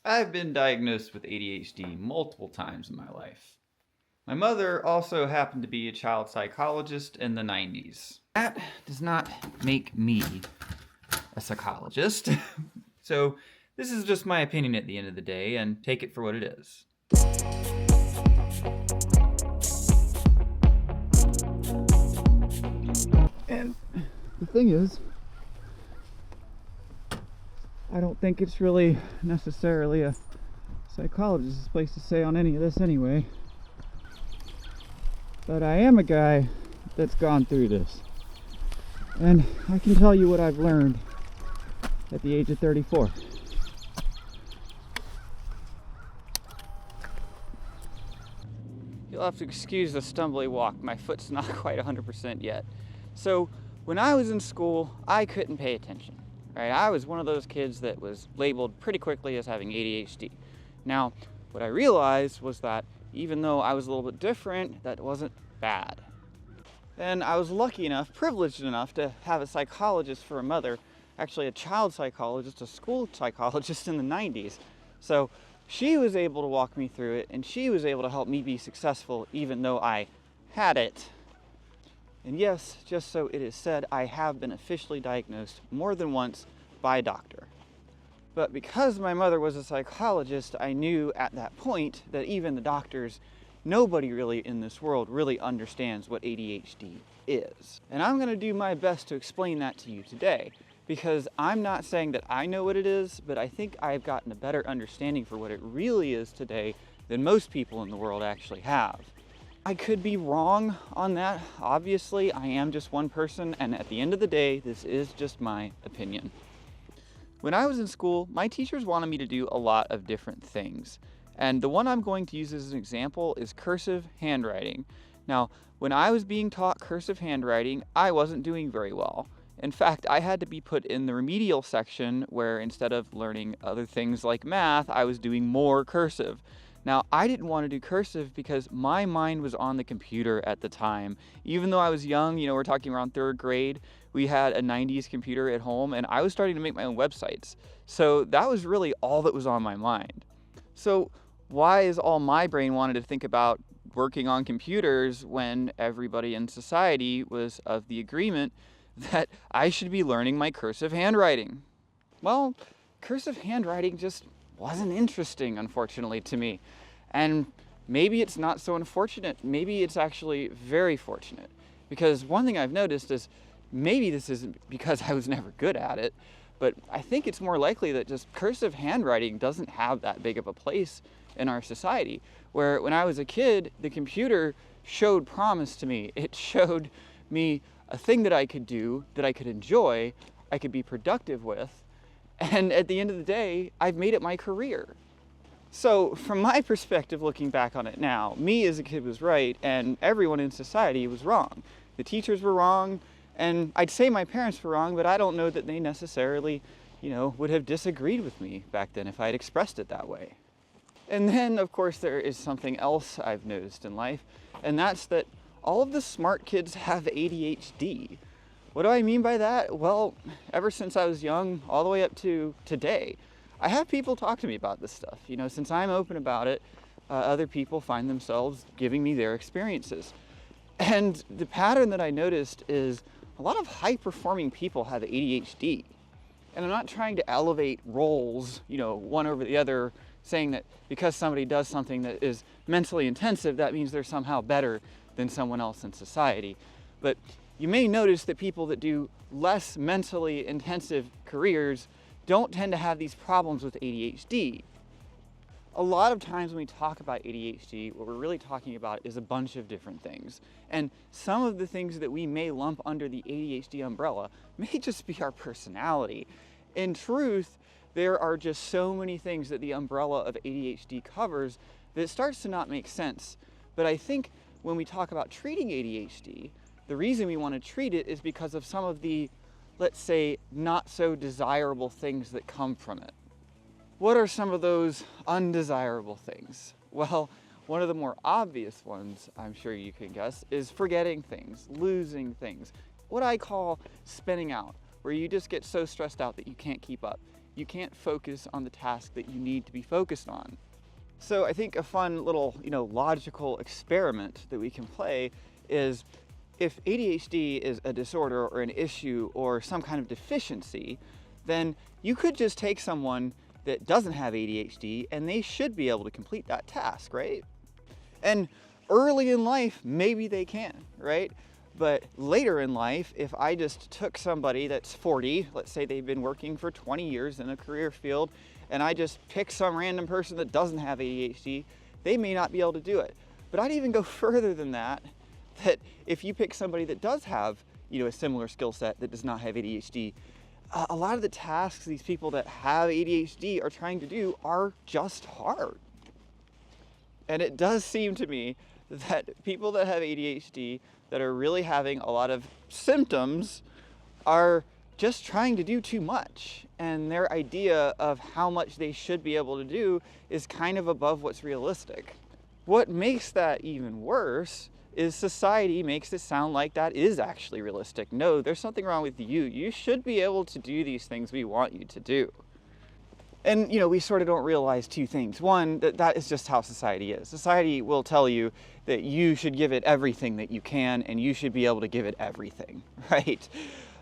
I've been diagnosed with ADHD multiple times in my life. My mother also happened to be a child psychologist in the 90s. That does not make me a psychologist. So, this is just my opinion at the end of the day, and take it for what it is. And the thing is, I don't think it's really necessarily a psychologist's place to say on any of this anyway. But I am a guy that's gone through this. And I can tell you what I've learned at the age of 34. You'll have to excuse the stumbly walk. My foot's not quite 100% yet. So when I was in school, I couldn't pay attention. Right? I was one of those kids that was labeled pretty quickly as having ADHD. Now, what I realized was that even though I was a little bit different, that wasn't bad. Then I was lucky enough, privileged enough to have a psychologist for a mother, actually a child psychologist, a school psychologist in the 90s. So she was able to walk me through it, and she was able to help me be successful even though I had it. And yes, just so it is said, I have been officially diagnosed more than once by a doctor. But because my mother was a psychologist, I knew at that point that even the doctors, nobody really in this world really understands what ADHD is. And I'm going to do my best to explain that to you today, because I'm not saying that I know what it is, but I think I've gotten a better understanding for what it really is today than most people in the world actually have. I could be wrong on that. Obviously, I am just one person, and at the end of the day, this is just my opinion. When I was in school, my teachers wanted me to do a lot of different things. And the one I'm going to use as an example is cursive handwriting. Now, when I was being taught cursive handwriting, I wasn't doing very well. In fact, I had to be put in the remedial section where instead of learning other things like math, I was doing more cursive. Now, I didn't want to do cursive because my mind was on the computer at the time. Even though I was young, we're talking around third grade, we had a 90s computer at home, and I was starting to make my own websites. So that was really all that was on my mind. So why is all my brain wanted to think about working on computers when everybody in society was of the agreement that I should be learning my cursive handwriting? Well, cursive handwriting just wasn't interesting, unfortunately, to me. And maybe it's not so unfortunate. Maybe it's actually very fortunate. Because one thing I've noticed is maybe this isn't because I was never good at it, but I think it's more likely that just cursive handwriting doesn't have that big of a place in our society. Where when I was a kid, the computer showed promise to me. It showed me a thing that I could do, that I could enjoy, I could be productive with. And at the end of the day, I've made it my career. So from my perspective, looking back on it now, me as a kid was right, and everyone in society was wrong. The teachers were wrong, and I'd say my parents were wrong, but I don't know that they necessarily, would have disagreed with me back then if I had expressed it that way. And then, of course, there is something else I've noticed in life, and that's that all of the smart kids have ADHD. What do I mean by that? Well, ever since I was young, all the way up to today, I have people talk to me about this stuff. Since I'm open about it, other people find themselves giving me their experiences. And the pattern that I noticed is a lot of high-performing people have ADHD. And I'm not trying to elevate roles, one over the other, saying that because somebody does something that is mentally intensive, that means they're somehow better than someone else in society. But you may notice that people that do less mentally intensive careers don't tend to have these problems with ADHD. A lot of times when we talk about ADHD, what we're really talking about is a bunch of different things. And some of the things that we may lump under the ADHD umbrella may just be our personality. In truth, there are just so many things that the umbrella of ADHD covers that it starts to not make sense. But I think when we talk about treating ADHD, the reason we want to treat it is because of some of the, let's say, not so desirable things that come from it. What are some of those undesirable things? Well, one of the more obvious ones, I'm sure you can guess, is forgetting things, losing things. What I call spinning out, where you just get so stressed out that you can't keep up. you can't focus on the task that you need to be focused on. So I think a fun little, logical experiment that we can play is, if ADHD is a disorder or an issue or some kind of deficiency, then you could just take someone that doesn't have ADHD and they should be able to complete that task, right? And early in life, maybe they can, right? But later in life, if I just took somebody that's 40, let's say they've been working for 20 years in a career field, and I just pick some random person that doesn't have ADHD, they may not be able to do it. But I'd even go further than that if you pick somebody that does have, a similar skill set that does not have ADHD, a lot of the tasks these people that have ADHD are trying to do are just hard. And it does seem to me that people that have ADHD that are really having a lot of symptoms are just trying to do too much. And their idea of how much they should be able to do is kind of above what's realistic. What makes that even worse is society makes it sound like that is actually realistic. No, there's something wrong with you. You should be able to do these things we want you to do. And, we sort of don't realize two things. One, that is just how society is. Society will tell you that you should give it everything that you can, and you should be able to give it everything, right?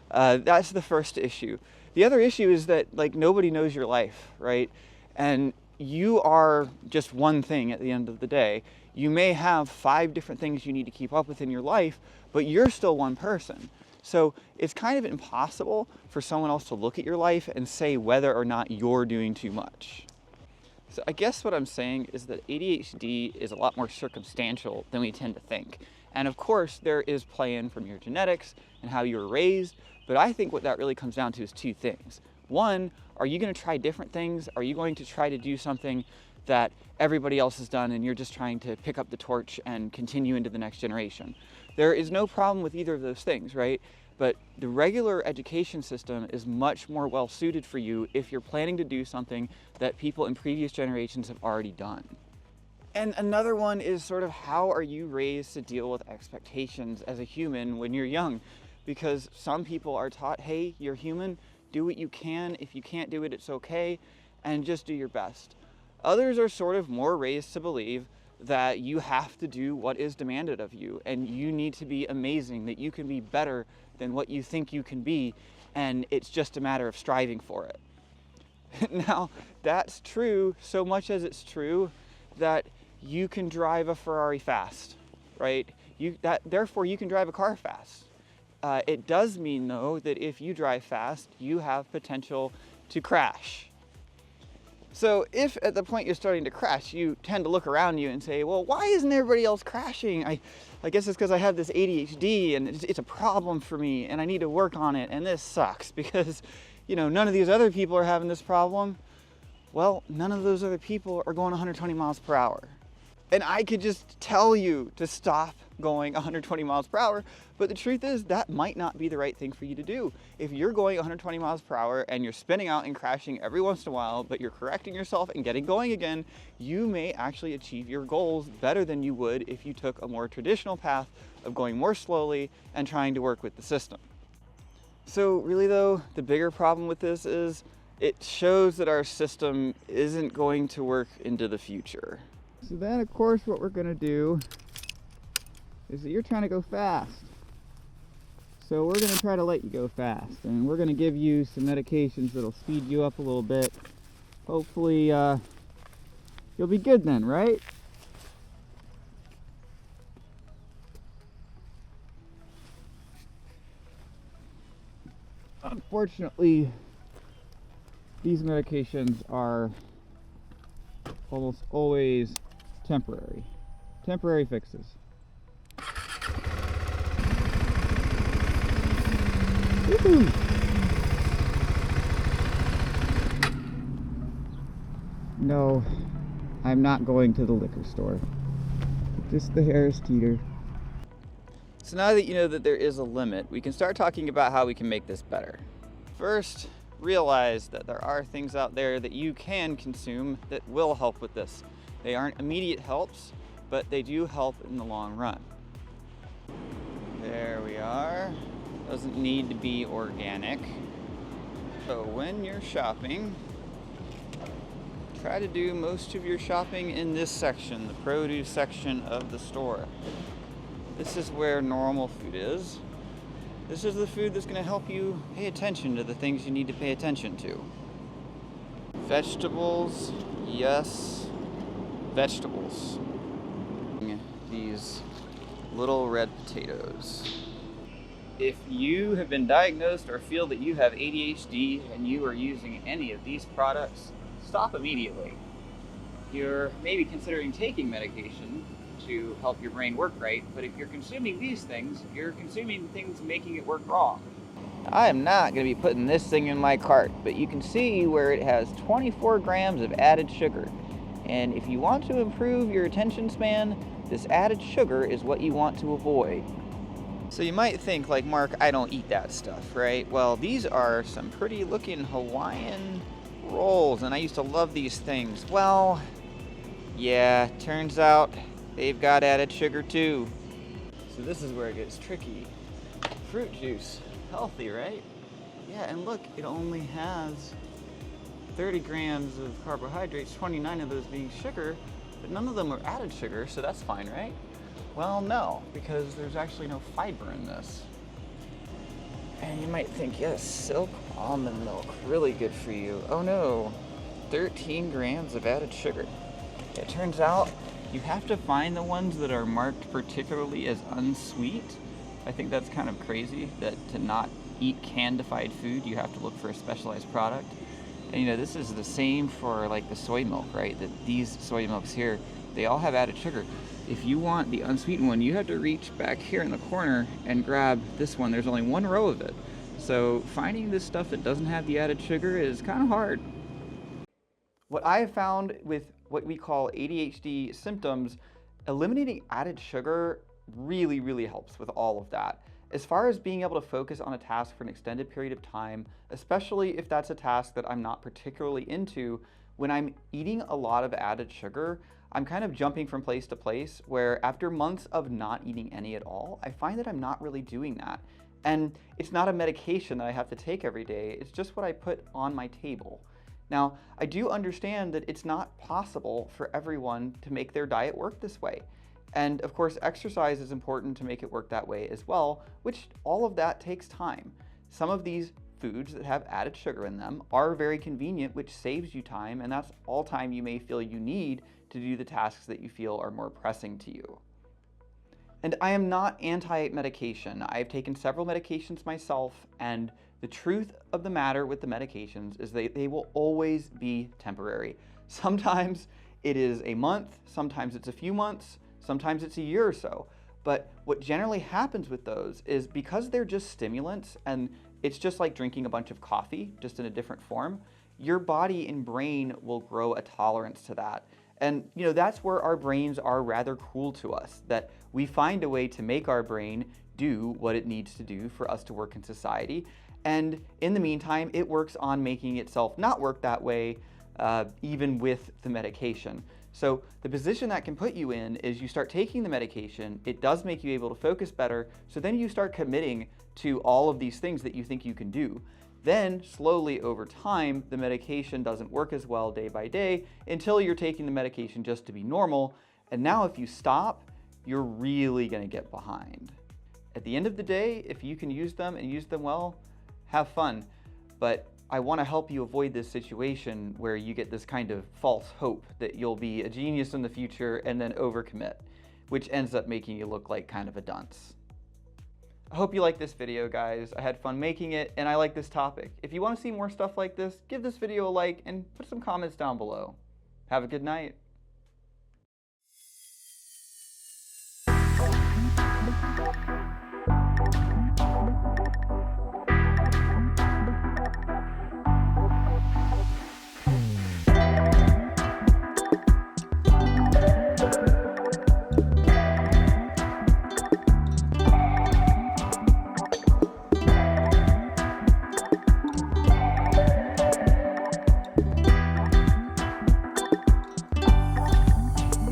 That's the first issue. The other issue is that, nobody knows your life, right? And you are just one thing at the end of the day. You may have 5 different things you need to keep up with in your life, but you're still one person. So it's kind of impossible for someone else to look at your life and say whether or not you're doing too much. So I guess what I'm saying is that ADHD is a lot more circumstantial than we tend to think. And of course, there is play in from your genetics and how you were raised, but I think what that really comes down to is 2 things. One, are you going to try different things? Are you going to try to do something that everybody else has done and you're just trying to pick up the torch and continue into the next generation? There is no problem with either of those things, right? But the regular education system is much more well suited for you if you're planning to do something that people in previous generations have already done. And another one is sort of, how are you raised to deal with expectations as a human when you're young? Because some people are taught, hey, you're human, do what you can. If you can't do it, it's okay, and just do your best. Others are sort of more raised to believe that you have to do what is demanded of you, and you need to be amazing, that you can be better than what you think you can be, and it's just a matter of striving for it. Now, that's true so much as it's true that you can drive a Ferrari fast, right? Therefore, you can drive a car fast. It does mean, though, that if you drive fast, you have potential to crash. So if at the point you're starting to crash, you tend to look around you and say, well, why isn't everybody else crashing? I guess it's because I have this ADHD and it's a problem for me and I need to work on it, and this sucks because, none of these other people are having this problem. Well, none of those other people are going 120 miles per hour. And I could just tell you to stop going 120 miles per hour, but the truth is that might not be the right thing for you to do. If you're going 120 miles per hour and you're spinning out and crashing every once in a while, but you're correcting yourself and getting going again, you may actually achieve your goals better than you would if you took a more traditional path of going more slowly and trying to work with the system. So really though, the bigger problem with this is it shows that our system isn't going to work into the future. So then, of course, what we're going to do is that you're trying to go fast. So we're going to try to let you go fast. And we're going to give you some medications that'll speed you up a little bit. Hopefully, you'll be good then, right? Unfortunately, these medications are almost always temporary fixes. Woo-hoo. No, I'm not going to the liquor store. Just the Harris Teeter. So now that you know that there is a limit, we can start talking about how we can make this better. First, realize that there are things out there that you can consume that will help with this. They aren't immediate helps, but they do help in the long run. There we are. Doesn't need to be organic. So when you're shopping, try to do most of your shopping in this section, the produce section of the store. This is where normal food is. This is the food that's going to help you pay attention to the things you need to pay attention to. Vegetables, yes, vegetables. These little red potatoes. If you have been diagnosed or feel that you have ADHD and you are using any of these products, stop immediately. You're maybe considering taking medication to help your brain work right, but if you're consuming these things, you're consuming things making it work wrong. I am not going to be putting this thing in my cart, but you can see where it has 24 grams of added sugar. And if you want to improve your attention span, this added sugar is what you want to avoid. So you might think, like, Mark, I don't eat that stuff, right? Well, these are some pretty looking Hawaiian rolls, and I used to love these things. Well, yeah, turns out they've got added sugar too. So this is where it gets tricky. Fruit juice, healthy, right? Yeah, and look, it only has 30 grams of carbohydrates, 29 of those being sugar, but none of them are added sugar, so that's fine, right? Well, no, because there's actually no fiber in this. And you might think, yes, silk almond milk, really good for you. Oh no, 13 grams of added sugar. It turns out you have to find the ones that are marked particularly as unsweet. I think that's kind of crazy that to not eat candified food, you have to look for a specialized product. And you know, this is the same for like the soy milk, right? That these soy milks here, they all have added sugar. If you want the unsweetened one, you have to reach back here in the corner and grab this one. There's only one row of it. So finding this stuff that doesn't have the added sugar is kind of hard. What I have found with what we call ADHD symptoms, eliminating added sugar really, really helps with all of that. As far as being able to focus on a task for an extended period of time, especially if that's a task that I'm not particularly into, when I'm eating a lot of added sugar, I'm kind of jumping from place to place where after months of not eating any at all, I find that I'm not really doing that. And it's not a medication that I have to take every day, it's just what I put on my table. Now, I do understand that it's not possible for everyone to make their diet work this way. And of course, exercise is important to make it work that way as well, which all of that takes time. Some of these foods that have added sugar in them are very convenient, which saves you time, and that's all time you may feel you need to do the tasks that you feel are more pressing to you. And I am not anti-medication. I've taken several medications myself, and the truth of the matter with the medications is they will always be temporary. Sometimes it is a month, sometimes it's a few months, sometimes it's a year or so. But what generally happens with those is because they're just stimulants and it's just like drinking a bunch of coffee, just in a different form, your body and brain will grow a tolerance to that. And you know, that's where our brains are rather cruel to us, that we find a way to make our brain do what it needs to do for us to work in society. And in the meantime, it works on making itself not work that way, even with the medication. So the position that can put you in is you start taking the medication, it does make you able to focus better, so then you start committing to all of these things that you think you can do. Then slowly over time, the medication doesn't work as well day by day until you're taking the medication just to be normal. And now if you stop, you're really gonna get behind. At the end of the day, if you can use them and use them well, have fun. But I want to help you avoid this situation where you get this kind of false hope that you'll be a genius in the future and then overcommit, which ends up making you look like kind of a dunce. I hope you like this video, guys. I had fun making it and I like this topic. If you want to see more stuff like this, give this video a like and put some comments down below. Have a good night.